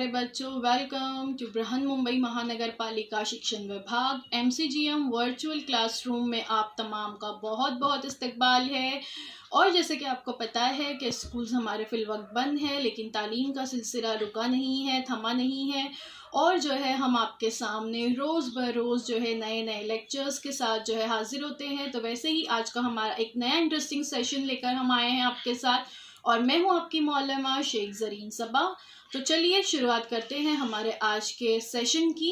प्यारे बच्चों, welcome to Brihan Mumbai महानगर पालिका शिक्षण विभाग MCGM वर्चुअल क्लासरूम में आप तमाम का बहुत बहुत इस्तकबाल है। और जैसे कि आपको पता है कि स्कूल्स हमारे फिलवक्त बंद है, लेकिन तालीम का सिलसिला रुका नहीं है, थमा नहीं है। और जो है हम आपके सामने रोज़ बरोज़ जो है नए नए लेक्चर्स के साथ जो है हाजिर होते हैं। तो वैसे ही आज का हमारा एक नया इंटरेस्टिंग सेशन लेकर हम आए हैं आपके साथ, और मैं हूँ आपकी मौलमा शेख ज़रीन सबा। तो चलिए शुरुआत करते हैं हमारे आज के सेशन की।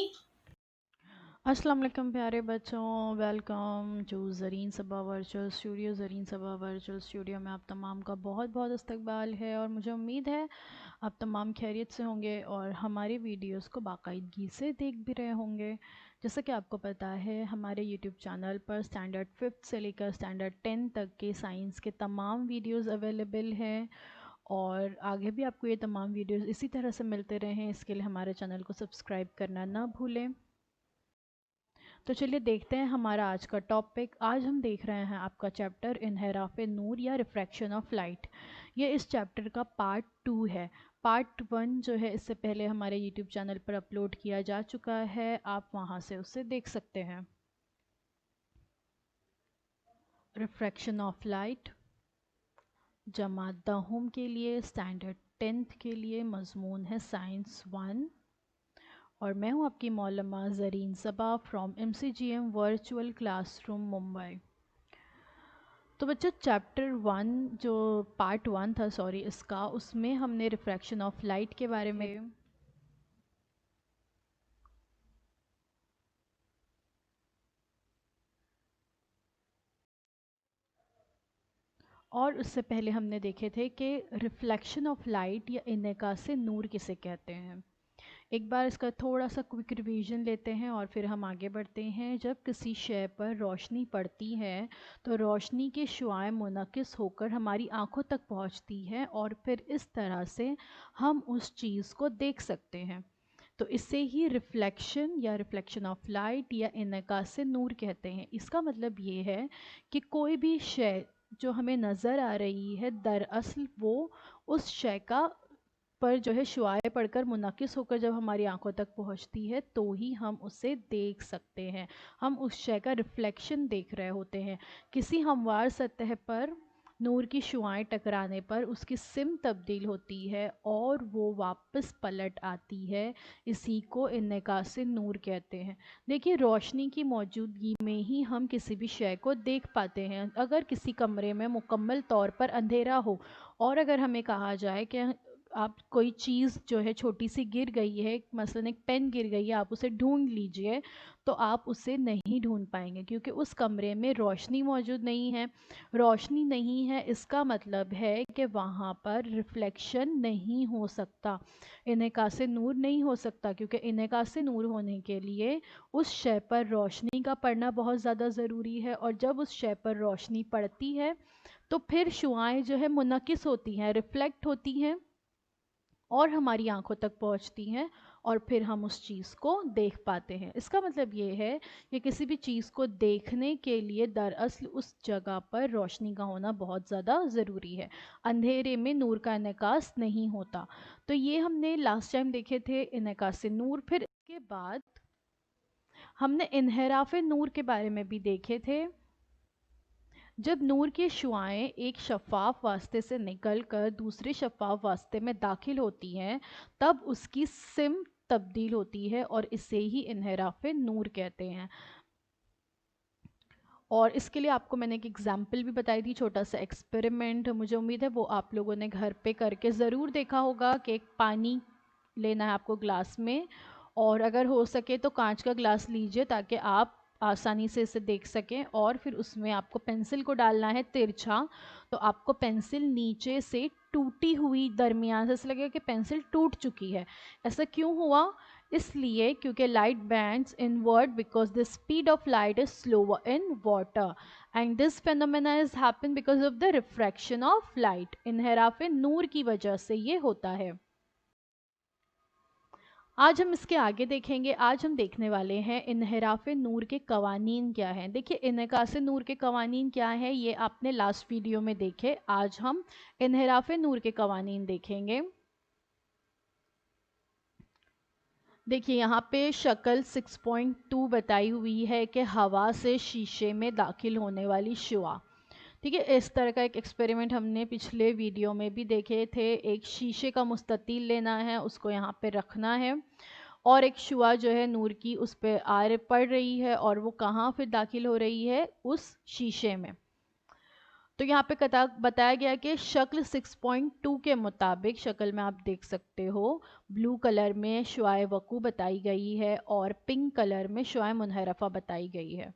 अस्सलाम वालेकुम प्यारे बच्चों, welcome to Zareen Saba virtual studio. Zareen Saba virtual studio में आप तमाम का बहुत बहुत इस्तकबाल है और मुझे उम्मीद है आप तमाम खैरियत से होंगे और हमारी वीडियोस को बाकायदगी से देख भी रहे होंगे। जैसा कि आपको पता है, हमारे यूट्यूब चैनल पर स्टैंडर्ड 5th से लेकर स्टैंडर्ड 10 तक के साइंस के तमाम वीडियोज़ अवेलेबल हैं और आगे भी आपको ये तमाम वीडियोज़ इसी तरह से मिलते रहें, इसके लिए हमारे चैनल को सब्सक्राइब करना ना भूलें। तो चलिए देखते हैं हमारा आज का टॉपिक। आज हम देख रहे हैं आपका चैप्टर इन्हिराफ़े नूर या रिफ्रैक्शन ऑफ लाइट। ये इस चैप्टर का पार्ट 2 है। पार्ट 1 जो है इससे पहले हमारे यूट्यूब चैनल पर अपलोड किया जा चुका है, आप वहाँ से उसे देख सकते हैं। रिफ्रैक्शन ऑफ लाइट जमात दहुम के लिए स्टैंडर्ड 10th के लिए मज़मून है साइंस 1, और मैं हूँ आपकी मौलमा Zareen Saba from MCGM virtual classroom Mumbai. तो बच्चों चैप्टर 1 जो पार्ट 1 था इसका, उसमें हमने रिफ्रैक्शन ऑफ लाइट के बारे में और उससे पहले हमने देखे थे कि रिफ्लेक्शन ऑफ लाइट या इन्नेकास नूर किसे कहते हैं। एक बार इसका थोड़ा सा क्विक रिवीजन लेते हैं और फिर हम आगे बढ़ते हैं। जब किसी शय पर रोशनी पड़ती है तो रोशनी की शुआएं मुनक़िस होकर हमारी आंखों तक पहुंचती है और फिर इस तरह से हम उस चीज़ को देख सकते हैं। तो इसे ही रिफ्लेक्शन या रिफ्लेक्शन ऑफ लाइट या इन्नेकास नूर कहते हैं। इसका मतलब ये है कि कोई भी शय जो हमें नज़र आ रही है, दरअसल वो उस शय का पर जो है शुआएं पढ़कर मुनक़िस होकर जब हमारी आंखों तक पहुंचती है तो ही हम उसे देख सकते हैं। हम उस शय का रिफ्लेक्शन देख रहे होते हैं। किसी हमवार सतह पर नूर की शुआएं टकराने पर उसकी सिम तब्दील होती है और वो वापस पलट आती है। इसी को इन्नेकास नूर कहते हैं। देखिए, रोशनी की मौजूदगी में ही हम किसी भी शय को देख पाते हैं। अगर किसी कमरे में मुकम्मल तौर पर अंधेरा हो और अगर हमें कहा जाए कि आप कोई चीज़ जो है छोटी सी गिर गई है, मसलन एक पेन गिर गई है, आप उसे ढूंढ लीजिए, तो आप उसे नहीं ढूंढ पाएंगे क्योंकि उस कमरे में रोशनी मौजूद नहीं है। रोशनी नहीं है इसका मतलब है कि वहाँ पर रिफ्लेक्शन नहीं हो सकता, इन्नेकास नूर नहीं हो सकता, क्योंकि इन्नेकास नूर होने के लिए उस शय पर रोशनी का पड़ना बहुत ज़्यादा ज़रूरी है। और जब उस शय पर रोशनी पड़ती है तो फिर शुआएं जो है मुनक़िस होती हैं, रिफ्लेक्ट होती हैं और हमारी आंखों तक पहुंचती हैं और फिर हम उस चीज़ को देख पाते हैं। इसका मतलब ये है कि किसी भी चीज़ को देखने के लिए दरअसल उस जगह पर रोशनी का होना बहुत ज़्यादा ज़रूरी है। अंधेरे में नूर का इन्नेकास नहीं होता। तो ये हमने लास्ट टाइम देखे थे इन्नेकास नूर। फिर इसके बाद हमने इन्हिराफ़े नूर के बारे में भी देखे थे। जब नूर की शुआएं एक शफ़ाफ़ वास्ते से निकलकर दूसरे शफ़ाफ़ वास्ते में दाखिल होती हैं, तब उसकी सिम तब्दील होती है और इसे ही इन्हिराफ़े नूर कहते हैं। और इसके लिए आपको मैंने एक एग्जाम्पल भी बताई थी, छोटा सा एक्सपेरिमेंट। मुझे उम्मीद है वो आप लोगों ने घर पे करके ज़रूर देखा होगा कि एक पानी लेना है आपको ग्लास में, और अगर हो सके तो कांच का ग्लास लीजिए ताकि आप आसानी से इसे देख सकें। और फिर उसमें आपको पेंसिल को डालना है तिरछा, तो आपको पेंसिल नीचे से टूटी हुई दरमियान से ऐसा लगेगा कि पेंसिल टूट चुकी है। ऐसा क्यों हुआ? इसलिए क्योंकि light bands invert because the speed of light is slower in water and this phenomena is happen because of the refraction of light. इन्हिराफ़े नूर की वजह से ये होता है। आज हम इसके आगे देखेंगे। आज हम देखने वाले हैं इन्हिराफ़े नूर के कवानीन क्या हैं। देखिए, इन्नेकास नूर के कवानीन क्या है ये आपने लास्ट वीडियो में देखे। आज हम इन्हिराफ़े नूर के कवानीन देखेंगे। دیکھیے یہاں پہ شکل 6.2 بتائی ہوئی ہے کہ ہوا سے شیشے میں داخل ہونے والی شعاع. ٹھیک ہے، اس طرح کا ایک ایکسپیریمنٹ ہم نے پچھلے ویڈیو میں بھی دیکھے تھے. ایک شیشے کا مستطیل لینا ہے، اس کو یہاں پہ رکھنا ہے اور ایک شعاع جو ہے نور کی اس پہ پڑ رہی ہے اور وہ کہاں پھر داخل ہو رہی ہے؟ اس شیشے میں. تو یہاں پہ بتایا گیا کہ شکل 6.2 کے مطابق، شکل میں آپ دیکھ سکتے ہو بلو کلر میں شعاع وقوع بتائی گئی ہے اور پنک کلر میں شعاع منحرفہ بتائی گئی ہے.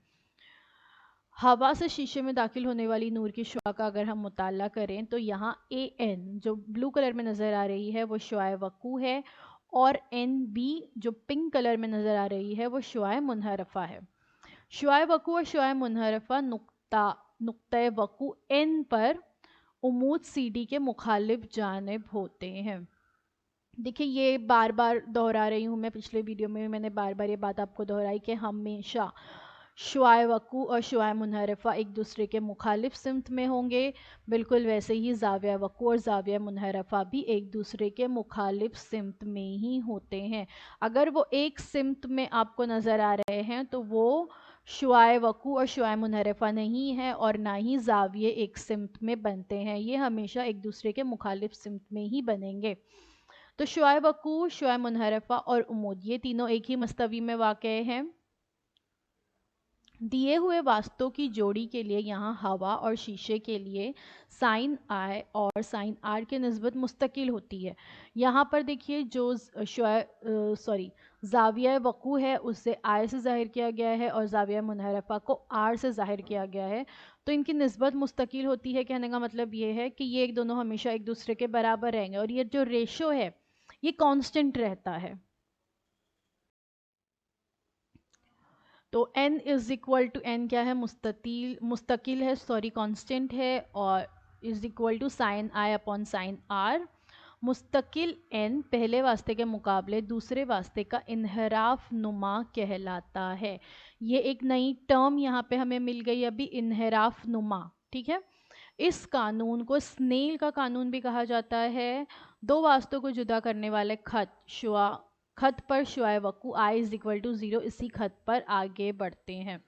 ہوا سے شیشے میں داخل ہونے والی نور کی شعاع کا اگر ہم مطالعہ کریں تو یہاں AN جو بلو کلر میں نظر آ رہی ہے وہ شعاع وقوع ہے اور NB جو پنک کلر میں نظر آ رہی ہے وہ شعاع منحرفہ ہے. شعاع وقوع اور شعاع منحرفہ نقطہ وقوع N پر عمود CD کے مخالف جانب ہوتے ہیں. دیکھیں یہ بار بار دہرا رہی ہوں میں، پچھلے ویڈیو میں نے بار بار یہ بات آپ کو دہرائی کہ ہمیشہ شعاع وقوع اور شعاع منحرفہ ایک دوسرے کے مخالف سمت میں ہوں گے. بالکل ویسے ہی زاویہ وقوع اور زاویہ منحرفہ بھی ایک دوسرے کے مخالف سمت میں ہی ہوتے ہیں. اگر وہ ایک سمت میں آپ کو نظر آ رہے ہیں تو وہ شعاع وقوع اور شعاع منحرفہ نہیں ہے اور نہ ہی زاویے ایک سمت میں بنتے ہیں، یہ ہمیشہ ایک دوسرے کے مخالف سمت میں ہی بنیں گے. تو شعاع وقوع، شعاع منحرفہ اور عمود یہ تینوں ایک ہی مستوی میں واقع ہیں. دیے ہوئے واسطوں کی جوڑی کے لیے یہاں ہوا اور شیشے کے لیے سائن آئی اور سائن آر کے نسبت مستقل ہوتی ہے. یہاں پر دیکھیے جو زاویہ وقوع ہے اسے آئی سے ظاہر کیا گیا ہے اور زاویہ منحرفہ کو آر سے ظاہر کیا گیا ہے. تو ان کی نسبت مستقل ہوتی ہے، کہنے کا مطلب یہ ہے کہ یہ ایک دونوں ہمیشہ ایک دوسرے کے برابر رہیں گے اور یہ جو ریشو ہے یہ کانسٹنٹ رہتا ہے. تو n is equal to n کیا ہے؟ مستقل ہے، کانسٹنٹ ہے اور is equal to sine i upon sine r. مستقل n پہلے واسطے کے مقابلے دوسرے واسطے کا انحراف نما کہلاتا ہے. یہ ایک نئی ٹرم یہاں پہ ہمیں مل گئی ابھی، انحراف نما. ٹھیک ہے، اس قانون کو سنیل کا قانون بھی کہا جاتا ہے. دو واسطوں کو جدا کرنے والے خط پر شعاع وقوع I is equal to 0 اسی خط پر آگے بڑھتے ہیں.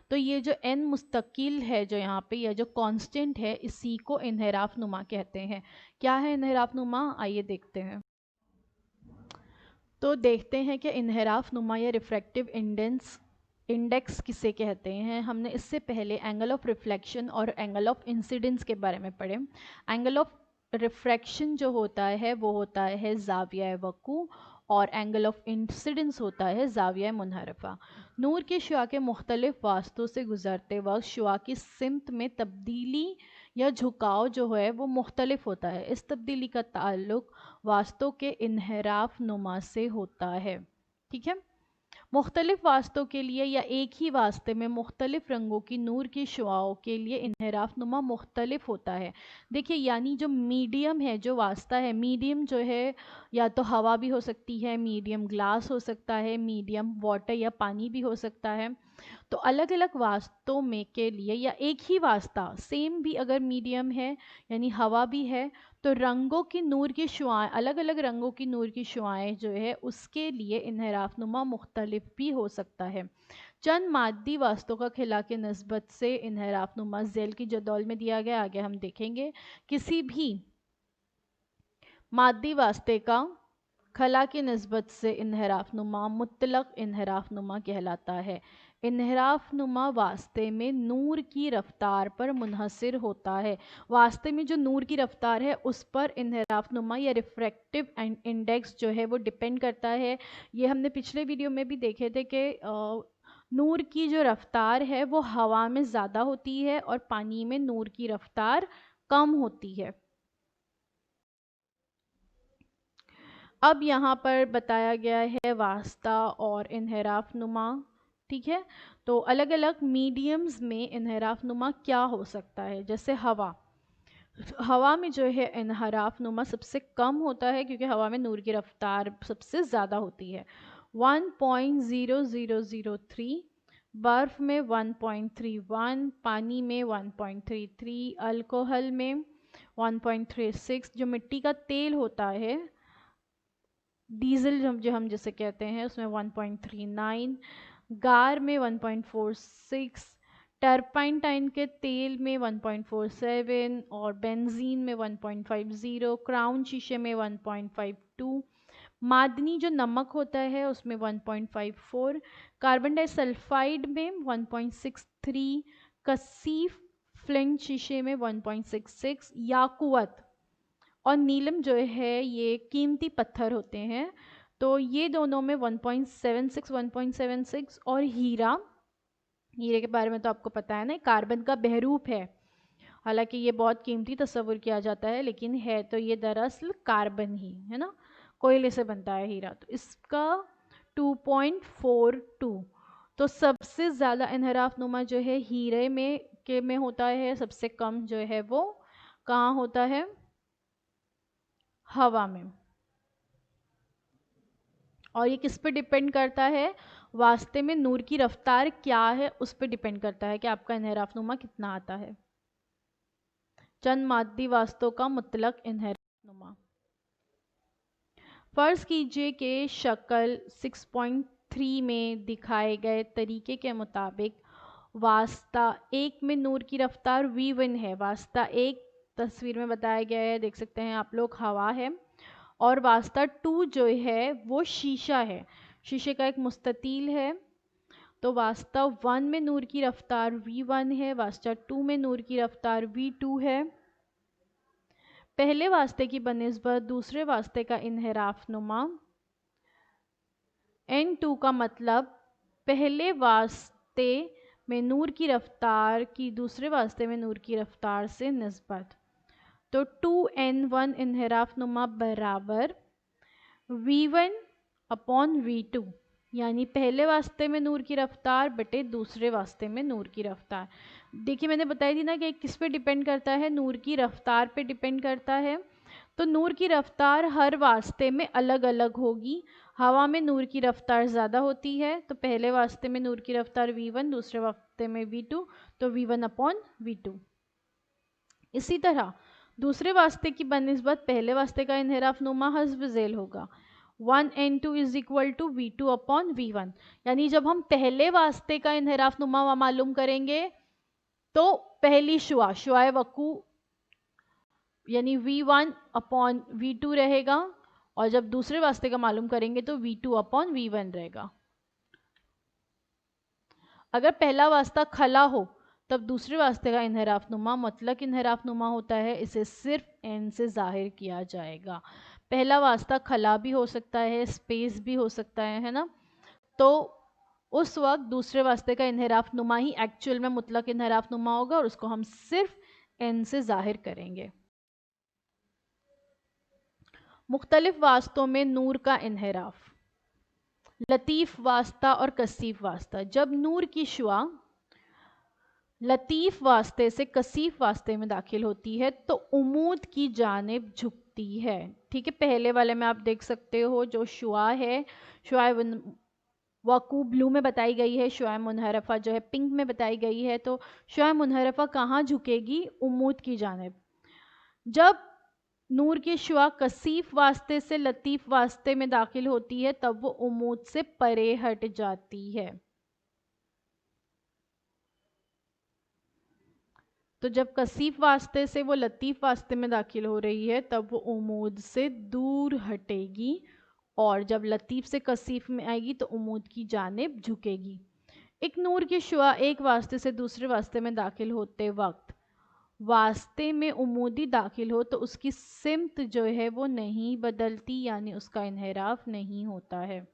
تو یہ جو n مستقل ہے جو یہاں پہ یا جو کانسٹنٹ ہے اسی کو انحراف نما کہتے ہیں. کیا ہے انحراف نما؟ آئیے دیکھتے ہیں. تو دیکھتے ہیں کہ انحراف نما یا ریفریکٹیو انڈیکس کسے کہتے ہیں. ہم نے اس سے پہلے اینگل آف ریفلیکشن اور اینگل آف انسیڈنس کے بارے میں پڑھے. اینگل آف ریفریکشن جو ہوتا ہے وہ ہوتا ہے زاویہ وقوع اور اینگل آف انسیڈنس ہوتا ہے زاویہ منحرفہ. نور کی شعاع کے مختلف واسطوں سے گزرتے وقت شعاع کی سمت میں تبدیلی یا جھکاؤ جو ہے وہ مختلف ہوتا ہے. اس تبدیلی کا تعلق واسطوں کے انحراف نما سے ہوتا ہے. ٹھیک ہے، مختلف واسطوں کے لیے یا ایک ہی واسطے میں مختلف رنگوں کی نور کی شعاعوں کے لیے انحراف نما مختلف ہوتا ہے. دیکھیے یعنی جو میڈیم ہے، جو واسطہ ہے، میڈیم جو ہے یا تو ہوا بھی ہو سکتی ہے، میڈیم گلاس ہو سکتا ہے، میڈیم واٹر یا پانی بھی ہو سکتا ہے. تو الگ الگ واسطوں میں کے لیے یا ایک ہی واسطہ سیم بھی اگر میڈیم ہے یعنی ہوا بھی ہے تو رنگوں کی نور کی شعاعیں، الگ الگ رنگوں کی نور کی شعاعیں جو ہے اس کے لیے انحراف نما مختلف بھی ہو سکتا ہے. چند مادی واسطوں کا خلا کے نسبت سے انحراف نما ذیل کی جدول میں دیا گیا، آگے ہم دیکھیں گے. کسی بھی مادی واسطے کا خلا کی نسبت سے انحراف نما مطلق انحراف نما کہلاتا ہے. انحراف نما واسطے میں نور کی رفتار پر منحصر ہوتا ہے. واسطے میں جو نور کی رفتار ہے اس پر انحراف نما یا ریفریکٹیو انڈیکس جو ہے وہ ڈیپینڈ کرتا ہے. یہ ہم نے پچھلے ویڈیو میں بھی دیکھے تھے کہ نور کی جو رفتار ہے وہ ہوا میں زیادہ ہوتی ہے اور پانی میں نور کی رفتار کم ہوتی ہے. اب یہاں پر بتایا گیا ہے واسطہ اور انحراف نما. ٹھیک ہے، تو الگ الگ میڈیمز میں انحراف نما کیا ہو سکتا ہے. جیسے ہوا میں جو ہے انحراف نما سب سے کم ہوتا ہے کیونکہ ہوا میں نور کی رفتار سب سے زیادہ ہوتی ہے. 1.0003، برف میں 1.31، پانی میں 1.33، الکوہل میں 1.36، جو مٹی کا تیل ہوتا ہے डीजल जो हम जिसे कहते हैं उसमें 1.39, गार में 1.46, टर्पाइंटाइन के तेल में 1.47 और बेंजीन में 1.50, क्राउन शीशे में 1.52, मादनी जो नमक होता है उसमें 1.54, कार्बन डाइसल्फाइड में 1.63, कसीफ फ्लिंट शीशे में 1.66, याकुत और नीलम जो है ये कीमती पत्थर होते हैं, तो ये दोनों में 1.76 1.76, और हीरे के बारे में तो आपको पता है ना, कार्बन का बहरूप है। हालांकि ये बहुत कीमती तस्वुर किया जाता है, लेकिन है तो ये दरअसल कार्बन ही है ना, कोयले से बनता है हीरा। तो इसका 2.42। तो सबसे ज़्यादा इन्हराफ नुमा जो है हीरे में होता है, सबसे कम जो है वो कहाँ होता है, हवा में। और ये किस पे डिपेंड करता है, वास्ते में नूर की रफ्तार क्या है उस पे डिपेंड करता है कि आपका इन्हराफ नुमा कितना आता है। चंद मादी वास्तों का मुतलक इन्हराफ नुमा। फर्ज कीजिए कि शक्ल 6.3 में दिखाए गए तरीके के मुताबिक वास्ता 1 में नूर की रफ्तार v1 है। वास्ता 1 तस्वीर में बताया गया है, देख सकते हैं आप लोग, हवा है। और वास्ता 2 जो है वो शीशा है, शीशे का एक मुस्ततील है। तो वास्ता 1 में नूर की रफ्तार v1 है, वास्ता 2 में नूर की रफ्तार v2 है। पहले वास्ते की बनिस्बत दूसरे वास्ते का इन्हराफ नुमा n2 का मतलब पहले वास्ते में नूर की रफ्तार की दूसरे वास्ते में नूर की रफ्तार से निस्बत। तो 2n1 इन्हराफ नुमा बराबर v1 अपॉन v2, यानी पहले वास्ते में नूर की रफ्तार बटे दूसरे वास्ते में नूर की रफ्तार। देखिए मैंने बताई थी ना कि किस पे डिपेंड करता है, नूर की रफ्तार पे डिपेंड करता है। तो नूर की रफ्तार हर वास्ते में अलग अलग होगी। हवा में नूर की रफ्तार ज़्यादा होती है, तो पहले वास्ते में नूर की रफ्तार v1, दूसरे वास्ते में v2, तो v1 अपॉन v2। इसी तरह दूसरे वास्ते की बनिस्बत पहले वास्ते का इन्हराफ नुमा हस्ब ज़ेल होगा, 1n2 is equal to v2 upon v1। यानी जब हम पहले वास्ते का इन्हराफ नुमा मालूम करेंगे तो पहली शुआ वकू यानी v1 अपॉन v2 रहेगा, और जब दूसरे वास्ते का मालूम करेंगे तो v2 अपॉन v1 रहेगा। अगर पहला वास्ता खला हो तब दूसरे वास्ते का इन्हराफ नुमा मुतलक इन्हराफ नुमा होता है, इसे सिर्फ n से जाहिर किया जाएगा। पहला वास्ता खला भी हो सकता है, स्पेस भी हो सकता है ना, तो उस वक्त दूसरे वास्ते का इन्हराफ नुमा ही एक्चुअल में मुतलक इन्हराफ नुमा होगा, और उसको हम सिर्फ n से जाहिर करेंगे। मुख्तलिफ वास्तों में नूर का इन्हराफ, लतीफ़ वास्ता और कसीफ वास्ता। जब नूर की शुआ लतीफ़ वास्ते से कसीफ वास्ते में दाखिल होती है तो उमूद की जानिब झुकती है। ठीक है, पहले वाले में आप देख सकते हो जो शुआ है, शुआ वकू ब्लू में बताई गई है, शुआ मुनहरफा जो है पिंक में बताई गई है। तो शुआ मुनहरफा कहाँ झुकेगी, उमूद की जानिब। जब नूर की शुआ कसीफ वास्ते से लतीफ़ वास्ते में दाखिल होती है तब वो उमूद से परे हट जाती है। तो जब कसीफ वास्ते से वो लतीफ़ वास्ते में दाखिल हो रही है तब वो उमूद से दूर हटेगी, और जब लतीफ़ से कसीफ में आएगी तो उमूद की जानिब झुकेगी। एक नूर की शुआ एक वास्ते से दूसरे वास्ते में दाखिल होते वक्त वास्ते में उमूदी दाखिल हो तो उसकी सिमत जो है वो नहीं बदलती, यानी उसका इन्हराफ नहीं होता है।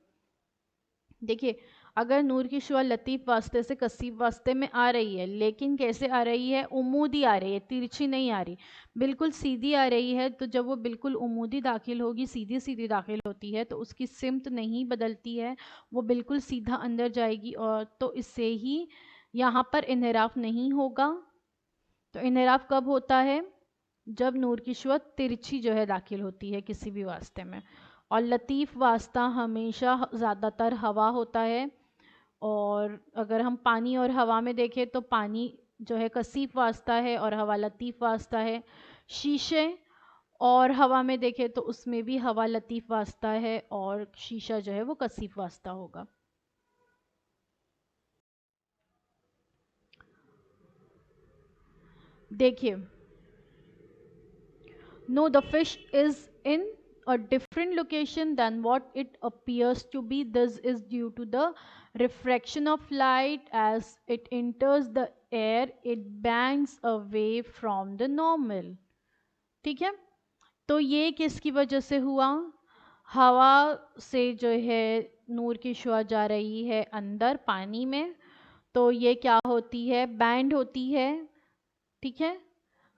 देखिए, अगर नूर की शुआ लतीफ़ वास्ते से कसीफ वास्ते में आ रही है, लेकिन कैसे आ रही है, उमूदी आ रही है, तिरछी नहीं आ रही, बिल्कुल सीधी आ रही है। तो जब वो बिल्कुल उमूदी दाखिल होगी, सीधी सीधी दाखिल होती है, तो उसकी सिमत नहीं बदलती है, वो बिल्कुल सीधा अंदर जाएगी, और तो इससे ही यहाँ पर इन्हराफ नहीं होगा। तो इन्हराफ कब होता है, जब नूर की शुआ तिरछी जो है दाखिल होती है किसी भी वास्ते में। और लतीफ़ वास्ता हमेशा ज़्यादातर हवा होता है, और अगर हम पानी और हवा में देखें तो पानी जो है कसीफ वास्ता है और हवा लतीफ़ वास्ता है। शीशे اور ہوا میں دیکھیں تو اس میں بھی ہوا لطیف واسطہ ہے اور شیشہ جو ہے وہ کثیف واسطہ ہوگا. دیکھیے No, the fish is in a different location than what it appears to be. This is due to the refraction of light. As it enters the air, it bangs away from the normal. ٹھیک ہے, تو یہ کس کی وجہ سے ہوا؟ ہوا سے جو ہے نور کی شعاع جا رہی ہے اندر پانی میں, تو یہ کیا ہوتی ہے؟ بینڈ ہوتی ہے. ٹھیک ہے,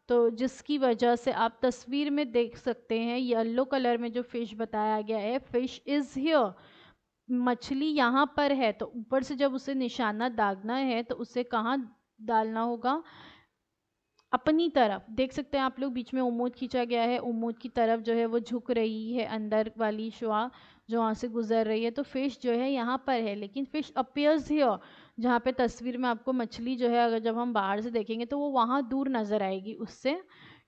تو جس کی وجہ سے آپ تصویر میں دیکھ سکتے ہیں یلو کلر میں جو فش بتایا گیا ہے, فش از ہیئر, مچھلی یہاں پر ہے. تو اوپر سے جب اسے نشانہ داغنا ہے تو اسے کہاں ڈالنا ہوگا؟ اپنی طرف. دیکھ سکتے ہیں آپ لوگ بیچ میں امود کھینچا گیا ہے, امود کی طرف جو ہے وہ جھک رہی ہے اندر والی شعاع جو وہاں سے گزر رہی ہے. تو فش جو ہے یہاں پر ہے, لیکن فش اپیئرز ہیئر, جہاں پہ تصویر میں آپ کو مچھلی جو ہے اگر جب ہم باہر سے دیکھیں گے تو وہ وہاں دور نظر آئے گی اس سے,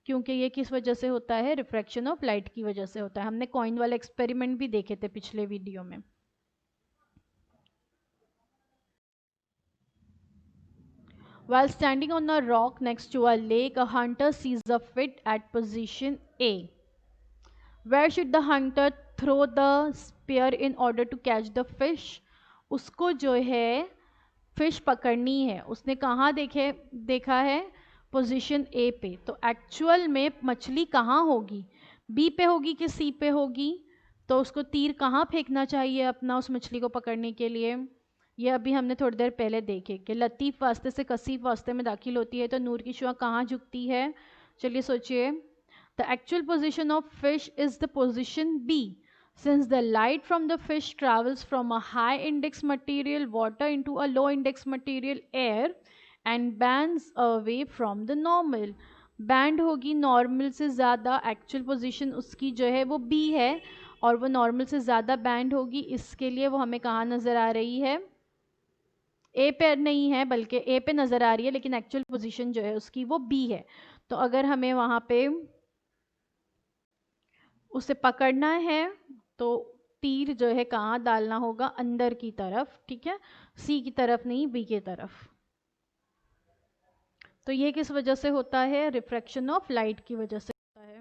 کیونکہ یہ کس وجہ سے ہوتا ہے؟ ریفریکشن آف لائٹ کی وجہ سے ہوتا ہے. ہم نے کوئن والا ایکسپیریمنٹ بھی دیکھے تھے پچھلے ویڈیو میں. While standing on a rock next to a lake, a hunter sees a fish at position A. Where should the hunter throw the spear in order to catch the fish? اس کو جو ہے fish پکڑنی ہے, اس نے کہاں دیکھا ہے؟ Position اے پہ. تو ایکچول میں مچھلی کہاں ہوگی؟ بی پہ ہوگی کہ سی پہ ہوگی؟ تو اس کو تیر کہاں پھینکنا چاہیے اپنا اس مچھلی کو پکڑنے کے لیے؟ یہ ابھی ہم نے تھوڑی دیر پہلے دیکھے کہ لطیف واسطے سے کثیف واسطے میں داخل ہوتی ہے تو نور کی شعاع کہاں جھکتی ہے؟ چلیے سوچئے. The actual position of fish is the position B. Since the light from the fish travels from a high index material water into a low index material air and bends away from the normal. Bend ہوگی normal سے زیادہ, actual position اس کی جو ہے وہ B ہے اور وہ نارمل سے زیادہ بینڈ ہوگی, اس کے لیے وہ ہمیں کہاں نظر آ رہی ہے؟ اے پہ نہیں ہے بلکہ اے پہ نظر آ رہی ہے, لیکن ایکچوئل پوزیشن جو ہے اس کی وہ بی ہے. تو اگر ہمیں وہاں پہ اسے پکڑنا ہے تو تیر جو ہے کہاں ڈالنا ہوگا؟ اندر کی طرف. ٹھیک ہے, سی کی طرف نہیں, بی کی طرف. تو یہ کس وجہ سے ہوتا ہے؟ ریفریکشن آف لائٹ کی وجہ سے ہوتا ہے.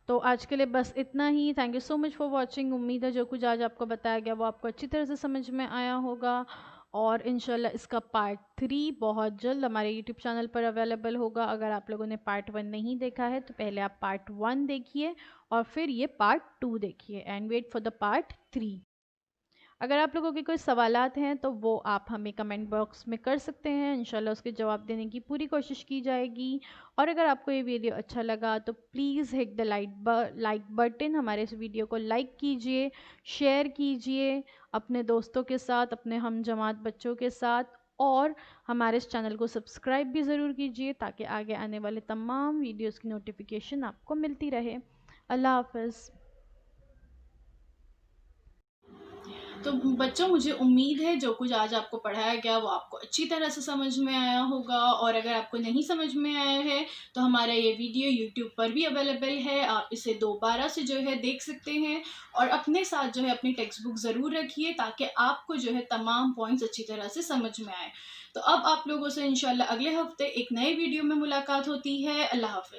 تو آج کے لیے بس اتنا ہی. Thank you so much for watching. امید ہے جو کچھ آج آپ کو بتایا گیا وہ آپ کو اچھی طرح سے سمجھ میں آیا ہوگا, اور انشاءاللہ اس کا پارٹ 3 بہت جلد ہمارے یوٹیوب چینل پر اویلیبل ہوگا. اگر آپ لوگوں نے پارٹ 1 نہیں دیکھا ہے تو پہلے آپ پارٹ 1 دیکھیے اور پھر یہ پارٹ 2 دیکھیے, and wait for the part 3. اگر آپ لوگوں کے کوئی سوالات ہیں تو وہ آپ ہمیں کمنٹ باکس میں کر سکتے ہیں, انشاءاللہ اس کے جواب دینے کی پوری کوشش کی جائے گی. اور اگر آپ کو یہ ویڈیو اچھا لگا تو please hit the like button, ہمارے اس ویڈیو کو لائک کیجئے, شیئر کیجئے اپنے دوستوں کے ساتھ, اپنے ہم جماعت بچوں کے ساتھ, اور ہمارے اس چینل کو سبسکرائب بھی ضرور کیجئے تاکہ آگے آنے والے تمام ویڈیوز کی نوٹیفیکیشن آپ کو ملتی رہے. اللہ حافظ. تو بچوں مجھے امید ہے جو کچھ آج آپ کو پڑھایا گیا وہ آپ کو اچھی طرح سے سمجھ میں آیا ہوگا, اور اگر آپ کو نہیں سمجھ میں آیا ہے تو ہمارا یہ ویڈیو یوٹیوب پر بھی اویلیبل ہے, آپ اسے دوبارہ سے جو ہے دیکھ سکتے ہیں, اور اپنے ساتھ جو ہے اپنی ٹیکسٹ بک ضرور رکھیے تاکہ آپ کو جو ہے تمام پوائنٹس اچھی طرح سے سمجھ میں آئے. تو اب آپ لوگوں سے انشاءاللہ اگلے ہفتے ایک نئے ویڈیو میں ملاقات ہوتی ہے. اللہ حافظ.